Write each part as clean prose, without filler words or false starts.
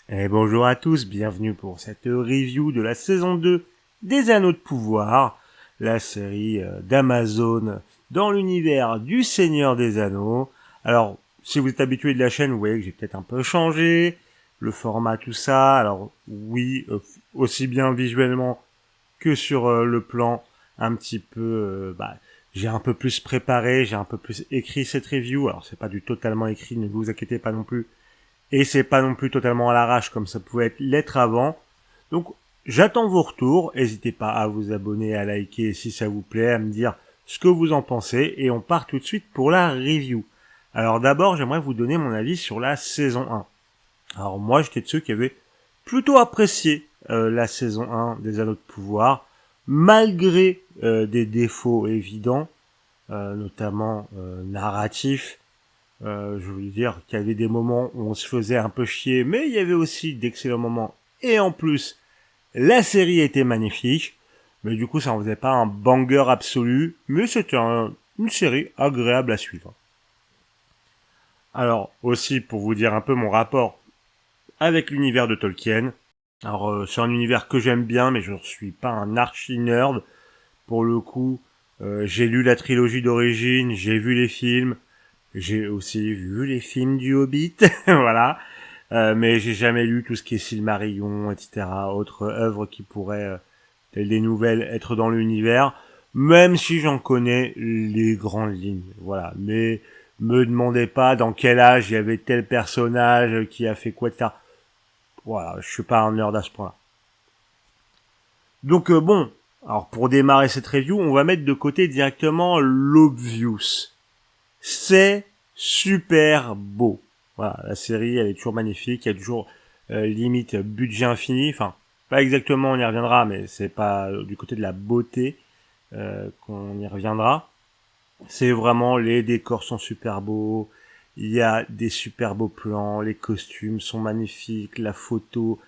Et bonjour à tous, bienvenue pour cette review de la saison 2 des Anneaux de Pouvoir, la série d'Amazon dans l'univers du Seigneur des Anneaux. Alors, si vous êtes habitué de la chaîne, vous voyez que j'ai peut-être un peu changé le format, tout ça. Alors oui, aussi bien visuellement que sur le plan un petit peu... j'ai un peu plus préparé, j'ai un peu plus écrit cette review. Alors c'est pas du totalement écrit, ne vous inquiétez pas non plus. Et c'est pas non plus totalement à l'arrache comme ça pouvait l'être avant. Donc j'attends vos retours. N'hésitez pas à vous abonner, à liker si ça vous plaît, à me dire ce que vous en pensez. Et on part tout de suite pour la review. Alors d'abord, j'aimerais vous donner mon avis sur la saison 1. Alors moi, j'étais de ceux qui avaient plutôt apprécié la saison 1 des Anneaux de Pouvoir, malgré des défauts évidents, notamment narratifs. Je voulais dire qu'il y avait des moments où on se faisait un peu chier, mais il y avait aussi d'excellents moments. Et en plus, la série était magnifique. Mais du coup, ça en faisait pas un banger absolu, mais c'était une série agréable à suivre. Alors, aussi, pour vous dire un peu mon rapport avec l'univers de Tolkien. Alors, c'est un univers que j'aime bien, mais je ne suis pas un archi-nerd. Pour le coup, j'ai lu la trilogie d'origine, j'ai vu les films, j'ai aussi vu les films du Hobbit, voilà. Mais j'ai jamais lu tout ce qui est Silmarillion, etc. Autres œuvres qui pourraient, telles des nouvelles, être dans l'univers. Même si j'en connais les grandes lignes, voilà. Mais me demandez pas dans quel âge il y avait tel personnage qui a fait quoi, etc. Voilà, je suis pas un nerd à ce point-là. Donc bon, alors pour démarrer cette review, on va mettre de côté directement l'obvious. C'est super beau. Voilà, la série, elle est toujours magnifique, il y a toujours limite budget infini, enfin, pas exactement, on y reviendra, mais c'est pas du côté de la beauté qu'on y reviendra. C'est vraiment, les décors sont super beaux, il y a des super beaux plans, les costumes sont magnifiques, la photo,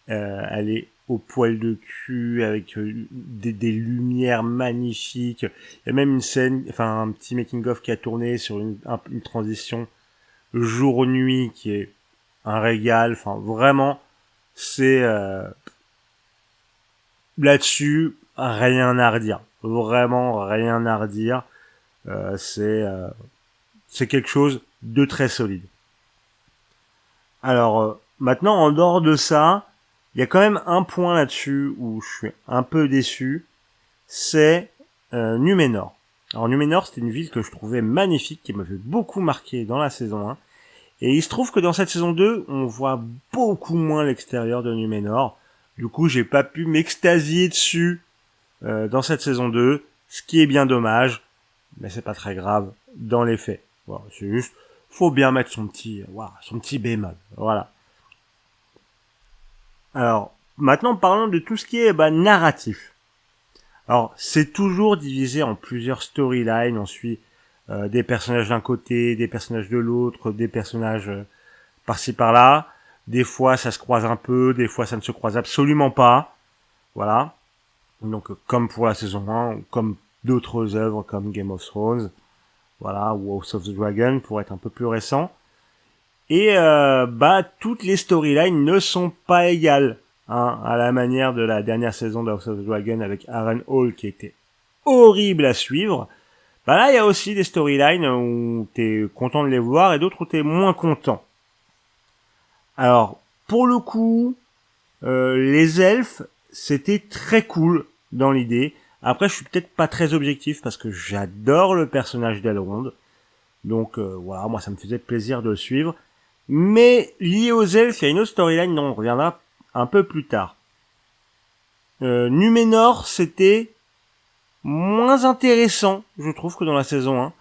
elle est au poil de cul avec des lumières magnifiques. Il y a même une scène, enfin un petit making-of qui a tourné sur une transition jour-nuit qui est un régal. Enfin vraiment, c'est là-dessus rien à redire. Vraiment rien à redire. C'est quelque chose de très solide. Alors maintenant, en dehors de ça, il y a quand même un point là-dessus où je suis un peu déçu, c'est Numénor. Alors Numénor, c'était une ville que je trouvais magnifique, qui m'avait beaucoup marqué dans la saison 1. Et il se trouve que dans cette saison 2, on voit beaucoup moins l'extérieur de Numénor. Du coup, j'ai pas pu m'extasier dessus dans cette saison 2, ce qui est bien dommage, mais c'est pas très grave dans les faits. Voilà, c'est juste, faut bien mettre son petit bémol. Voilà. Alors, maintenant parlons de tout ce qui est narratif. Alors, c'est toujours divisé en plusieurs storylines. On suit des personnages d'un côté, des personnages de l'autre, des personnages par-ci par-là. Des fois, ça se croise un peu, des fois, ça ne se croise absolument pas. Voilà. Donc, comme pour la saison 1, ou comme d'autres œuvres comme Game of Thrones, voilà, ou House of the Dragon, pour être un peu plus récent. Et toutes les storylines ne sont pas égales, hein, à la manière de la dernière saison de House of the Dragon avec Aaron Hall qui était horrible à suivre. Bah là, il y a aussi des storylines où t'es content de les voir et d'autres où t'es moins content. Alors, pour le coup, les elfes, c'était très cool dans l'idée. Après, je suis peut-être pas très objectif parce que j'adore le personnage d'Elrond. Donc voilà, moi ça me faisait plaisir de le suivre. Mais lié aux elfes, il y a une autre storyline dont on reviendra un peu plus tard. Numénor, c'était moins intéressant, je trouve, que dans la saison 1.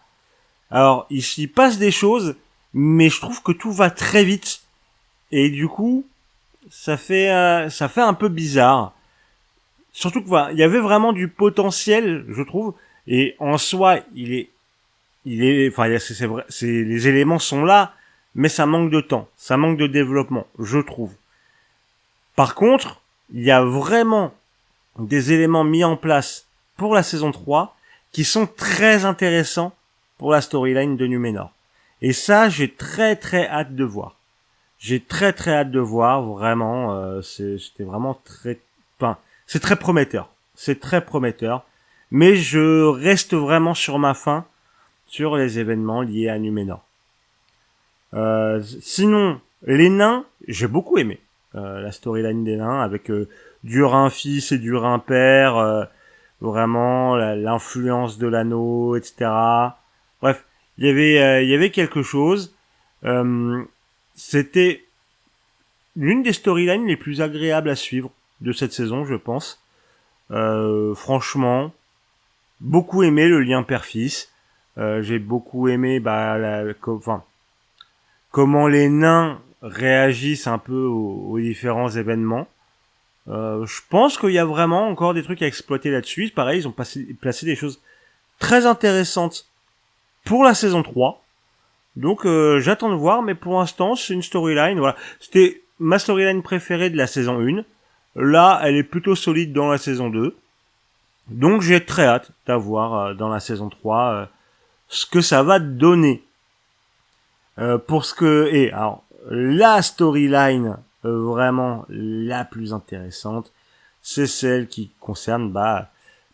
Alors, il s'y passe des choses, mais je trouve que tout va très vite. Et du coup, ça fait un peu bizarre. Surtout que voilà, il y avait vraiment du potentiel, je trouve. Et en soi, enfin, c'est vrai, les éléments sont là, mais ça manque de temps, ça manque de développement, je trouve. Par contre, il y a vraiment des éléments mis en place pour la saison 3 qui sont très intéressants pour la storyline de Numénor. Et ça, j'ai très très hâte de voir. J'ai très très hâte de voir, vraiment, c'était vraiment enfin, c'est très prometteur. C'est très prometteur. Mais je reste vraiment sur ma faim sur les événements liés à Numénor. Sinon, les nains, j'ai beaucoup aimé la storyline des nains avec Durin fils et Durin père, vraiment l'influence de l'anneau, etc. Bref, il y avait quelque chose. C'était l'une des storylines les plus agréables à suivre de cette saison, je pense. Franchement, beaucoup aimé le lien père-fils. J'ai beaucoup aimé comment les nains réagissent un peu aux différents événements. Je pense qu'il y a vraiment encore des trucs à exploiter là-dessus. Pareil, ils ont placé des choses très intéressantes pour la saison 3. Donc j'attends de voir, mais pour l'instant c'est une storyline. Voilà, c'était ma storyline préférée de la saison 1. Là, elle est plutôt solide dans la saison 2. Donc j'ai très hâte d'avoir dans la saison 3 ce que ça va donner. Pour ce que est, alors, la storyline vraiment la plus intéressante, c'est celle qui concerne,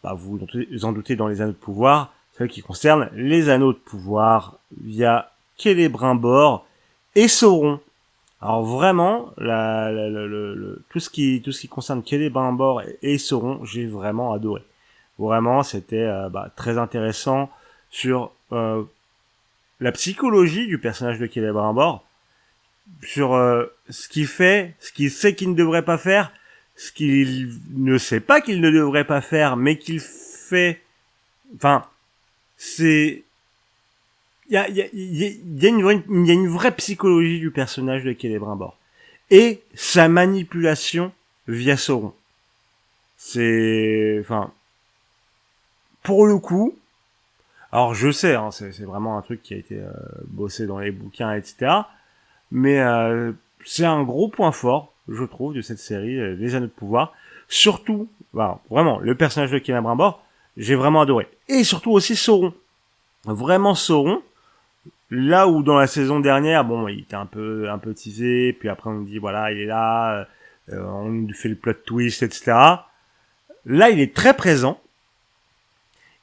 vous en doutez dans les anneaux de pouvoir, celle qui concerne les anneaux de pouvoir via Celebrimbor et Sauron. Alors vraiment, tout ce qui concerne Celebrimbor et Sauron, j'ai vraiment adoré. Vraiment, c'était très intéressant sur la psychologie du personnage de Celebrimbor, sur ce qu'il fait, ce qu'il sait qu'il ne devrait pas faire, ce qu'il ne sait pas qu'il ne devrait pas faire, mais qu'il fait. Enfin, c'est il y a une vraie psychologie du personnage de Celebrimbor et sa manipulation via Sauron. Pour le coup, alors je sais, hein, c'est vraiment un truc qui a été bossé dans les bouquins, etc. Mais c'est un gros point fort, je trouve, de cette série, les Anneaux de pouvoir. Surtout, vraiment, le personnage de Celebrimbor, j'ai vraiment adoré. Et surtout aussi Sauron. Vraiment Sauron. Là où dans la saison dernière, il était un peu teasé, puis après on nous dit voilà, il est là, on nous fait le plot twist, etc. Là, il est très présent.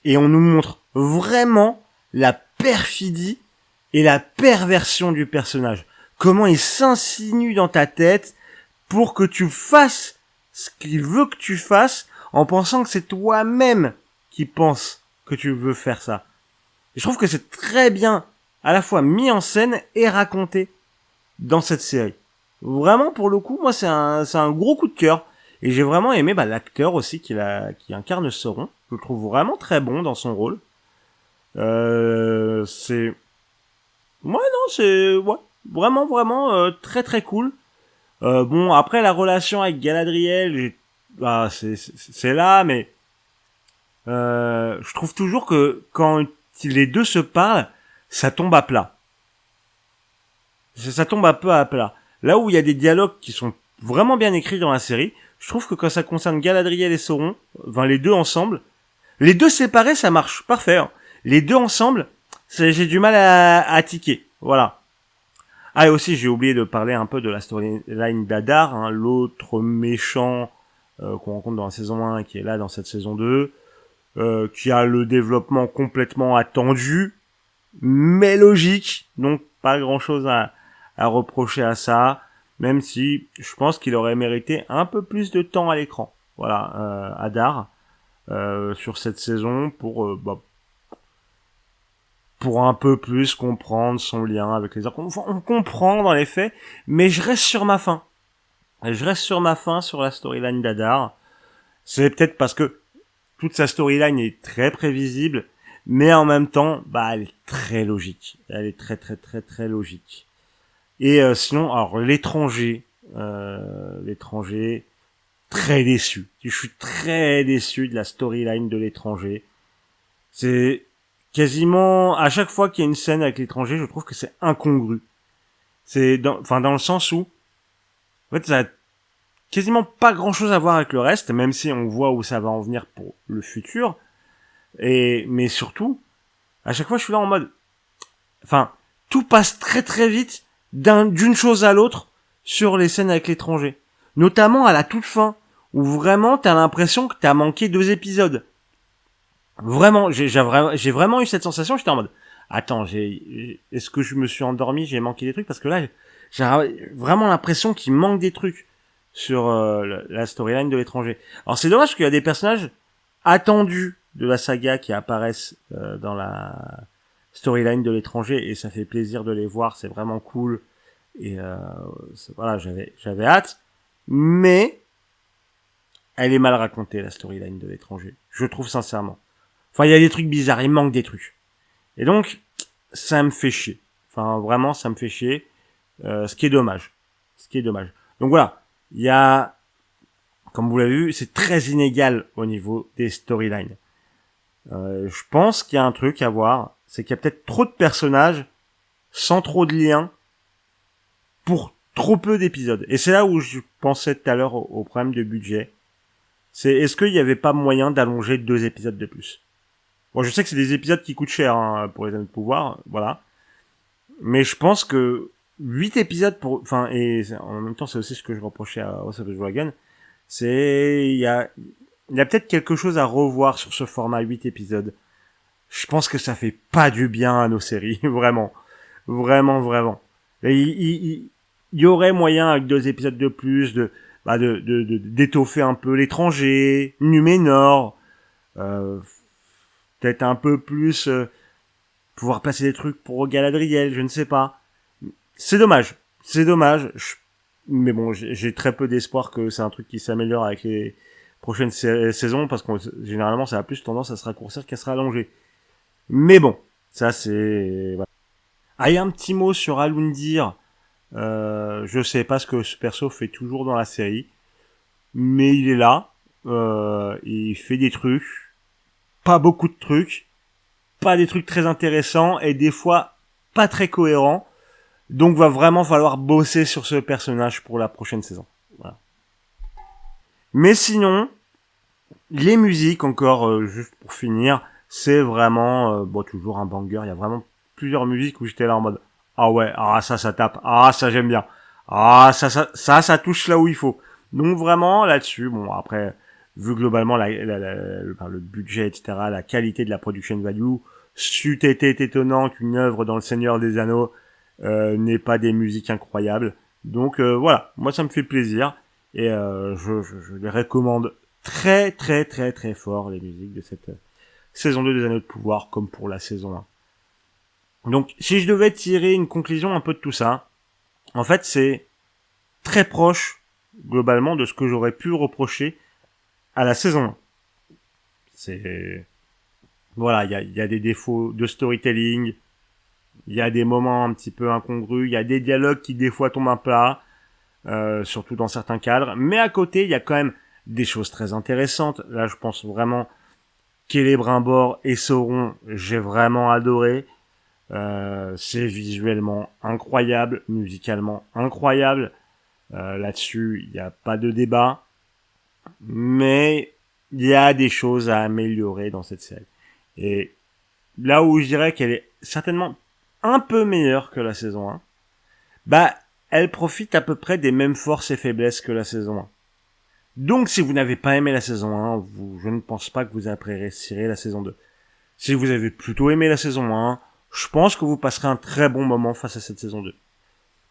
Et on nous montre vraiment la perfidie et la perversion du personnage. Comment il s'insinue dans ta tête pour que tu fasses ce qu'il veut que tu fasses en pensant que c'est toi-même qui pense que tu veux faire ça. Et je trouve que c'est très bien à la fois mis en scène et raconté dans cette série. Vraiment, pour le coup, moi, c'est un gros coup de cœur. Et j'ai vraiment aimé l'acteur aussi qui incarne Sauron. Je le trouve vraiment très bon dans son rôle. C'est vraiment très très cool. Après la relation avec Galadriel, c'est là, mais je trouve toujours que quand les deux se parlent, ça tombe à plat. Ça tombe un peu à plat. Là où il y a des dialogues qui sont vraiment bien écrits dans la série, je trouve que quand ça concerne Galadriel et Sauron, les deux ensemble, les deux séparés, ça marche parfait. Hein. Les deux ensemble, j'ai du mal à tiquer. Voilà. Ah, et aussi, j'ai oublié de parler un peu de la storyline d'Adar, hein, l'autre méchant qu'on rencontre dans la saison 1 et qui est là dans cette saison 2, qui a le développement complètement attendu, mais logique, donc pas grand-chose à reprocher à ça, même si je pense qu'il aurait mérité un peu plus de temps à l'écran. Voilà, Adar, sur cette saison pour un peu plus comprendre son lien avec les orques. On comprend dans les faits, mais je reste sur ma faim. Je reste sur ma faim sur la storyline d'Adar. C'est peut-être parce que toute sa storyline est très prévisible, mais en même temps, elle est très logique. Elle est très très très très logique. Et sinon, alors l'étranger, très déçu. Je suis très déçu de la storyline de l'étranger. C'est quasiment à chaque fois qu'il y a une scène avec l'étranger, je trouve que c'est incongru. C'est dans le sens où, en fait, ça a quasiment pas grand chose à voir avec le reste, même si on voit où ça va en venir pour le futur. Mais surtout, à chaque fois, je suis là en mode, tout passe très très vite d'une chose à l'autre sur les scènes avec l'étranger. Notamment à la toute fin, où vraiment t'as l'impression que t'as manqué 2 épisodes. Vraiment, j'ai vraiment eu cette sensation, j'étais en mode, attends, est-ce que je me suis endormi, j'ai manqué des trucs, parce que là, j'ai vraiment l'impression qu'il manque des trucs sur la storyline de l'étranger. Alors c'est dommage qu'il y a des personnages attendus de la saga qui apparaissent dans la storyline de l'étranger, et ça fait plaisir de les voir, c'est vraiment cool, et voilà, j'avais hâte, mais elle est mal racontée, la storyline de l'étranger, je trouve sincèrement. Enfin, il y a des trucs bizarres, il manque des trucs. Et donc, ça me fait chier. Enfin, vraiment, ça me fait chier. Ce qui est dommage. Donc voilà, il y a, comme vous l'avez vu, c'est très inégal au niveau des storylines. Je pense qu'il y a un truc à voir, c'est qu'il y a peut-être trop de personnages sans trop de liens pour trop peu d'épisodes. Et c'est là où je pensais tout à l'heure au problème de budget. C'est est-ce qu'il n'y avait pas moyen d'allonger 2 épisodes de plus? Bon, je sais que c'est des épisodes qui coûtent cher hein, pour les Anneaux de pouvoir, voilà. Mais je pense que 8 épisodes pour... Enfin, et en même temps, c'est aussi ce que je reprochais à House of the Dragon. Il y a peut-être quelque chose à revoir sur ce format 8 épisodes. Je pense que ça fait pas du bien à nos séries, vraiment. Vraiment. Et il y aurait moyen, avec 2 épisodes de plus, d'étoffer un peu l'étranger, Numénor, peut-être un peu plus pouvoir placer des trucs pour Galadriel, je ne sais pas. C'est dommage, mais bon, j'ai très peu d'espoir que c'est un truc qui s'améliore avec les prochaines saisons, parce que généralement ça a plus tendance à se raccourcir qu'à se rallonger. Mais bon, ça c'est... Voilà. Ah, il y a un petit mot sur Alundir. Je sais pas ce que ce perso fait toujours dans la série, mais il est là. Il fait des trucs, pas beaucoup de trucs, pas des trucs très intéressants et des fois pas très cohérents. Donc va vraiment falloir bosser sur ce personnage pour la prochaine saison. Voilà. Mais sinon, les musiques encore juste pour finir, c'est vraiment toujours un banger. Il y a vraiment plusieurs musiques où j'étais là en mode ah ouais, ah ça tape, ah ça j'aime bien, ah ça touche là où il faut. Donc vraiment là-dessus, bon après vu globalement le budget etc, la qualité de la production value, c'eût été étonnant qu'une œuvre dans le Seigneur des Anneaux n'ait pas des musiques incroyables. Donc voilà, moi ça me fait plaisir et je les recommande très fort les musiques de cette saison 2 des Anneaux de Pouvoir comme pour la saison 1. Donc si je devais tirer une conclusion un peu de tout ça, en fait c'est très proche globalement de ce que j'aurais pu reprocher à la saison 1. C'est voilà, il y a des défauts de storytelling, il y a des moments un petit peu incongrus, il y a des dialogues qui des fois tombent un plat, surtout dans certains cadres, mais à côté il y a quand même des choses très intéressantes. Là je pense vraiment Celebrimbor et Sauron, j'ai vraiment adoré. C'est visuellement incroyable, musicalement incroyable. Là-dessus, il n'y a pas de débat. Mais il y a des choses à améliorer dans cette série. Et là où je dirais qu'elle est certainement un peu meilleure que la saison 1, bah, elle profite à peu près des mêmes forces et faiblesses que la saison 1. Donc, si vous n'avez pas aimé la saison 1, je ne pense pas que vous apprécierez la saison 2. Si vous avez plutôt aimé la saison 1, je pense que vous passerez un très bon moment face à cette saison 2.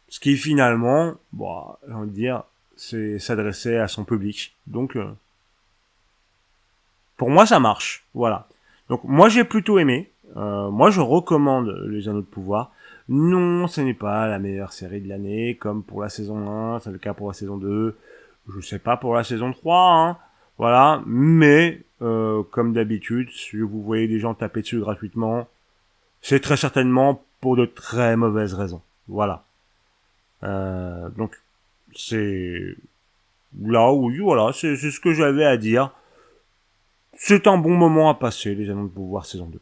Ce qui finalement, j'ai envie de dire, c'est s'adresser à son public. Donc, pour moi, ça marche. Voilà. Donc, moi, j'ai plutôt aimé. Moi, je recommande Les Anneaux de Pouvoir. Non, ce n'est pas la meilleure série de l'année, comme pour la saison 1, c'est le cas pour la saison 2. Je sais pas pour la saison 3, hein. Voilà. Mais, comme d'habitude, si vous voyez des gens taper dessus gratuitement, c'est très certainement pour de très mauvaises raisons. Voilà. Donc, c'est là où, voilà, c'est ce que j'avais à dire. C'est un bon moment à passer, Les Anneaux de Pouvoir saison 2.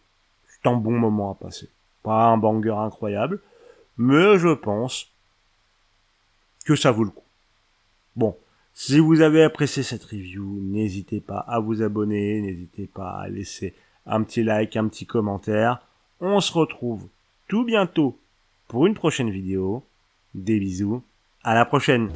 C'est un bon moment à passer. Pas un banger incroyable, mais je pense que ça vaut le coup. Bon, si vous avez apprécié cette review, n'hésitez pas à vous abonner, n'hésitez pas à laisser un petit like, un petit commentaire. On se retrouve tout bientôt pour une prochaine vidéo. Des bisous. À la prochaine.